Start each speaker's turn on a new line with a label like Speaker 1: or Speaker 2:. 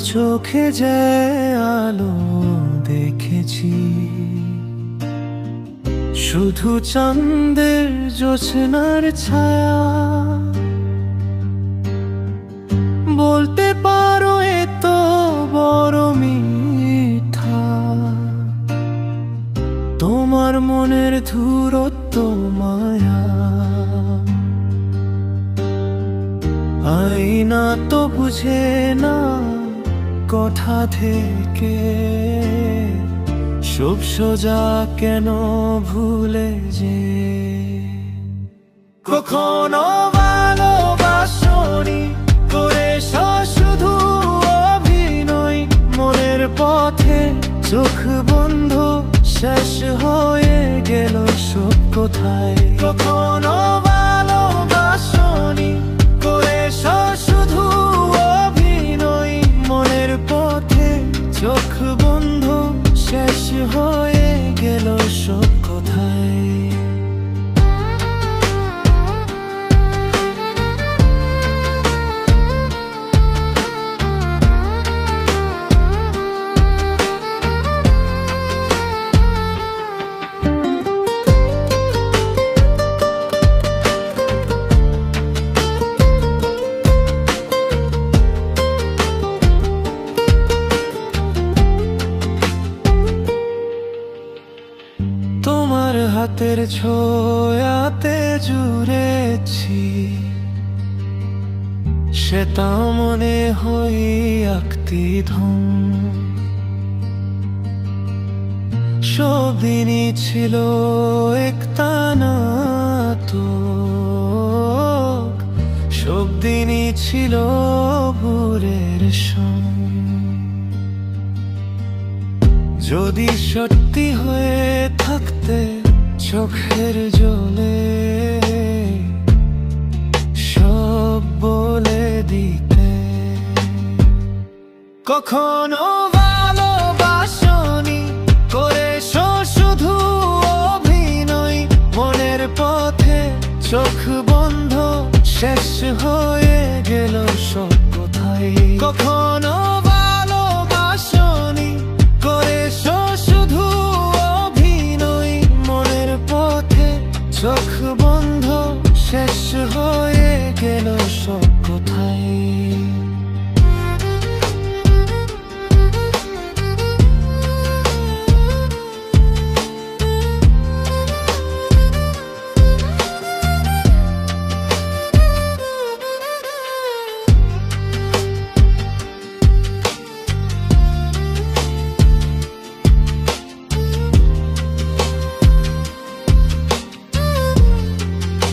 Speaker 1: চোখে যে আলো দেখেছি, শুধু চাঁদের জোছনার ছায়া। বলতে পারো এত বড় মিথ্যা, তোমার মনের দূরত্ব মায়া। আয়না তো বুঝে না কথা থেকে, সব সোজা কেন ভুলে যে। কখনো ভালোবাসনি করেছ শুধু অভিনয়, মনের পথে চোখ বন্ধ শেষ হয়ে গেল সব কোথায়। কখনো ভালোবাসনি করেছ শুধু অভিনয়, মনের পথে চোখ বন্ধ শেষ হয়ে গেল সব কোথায়। তোমার হাতের ছোঁয়াতে জুড়েছি, সেটা মনে হয় আঁকতি ধন। সব দিনই ছিল একটানা তো, সব দিনই ছিল ভোরের সন। যদি সত্যি হয়ে থাকতে চোখের জলে, সব বলে দিতে। কখনো ভালোবাসনি করেছ শুধু অভিনয়, মনের পথে চোখ বন্ধ শেষ হয়ে গেল সব কোথায়। কখনো ভালোবাসনি করেছ শুধু অভিনয়, মনের পথে চোখ বন্ধ শেষ হয়ে গেল সব কোথায়।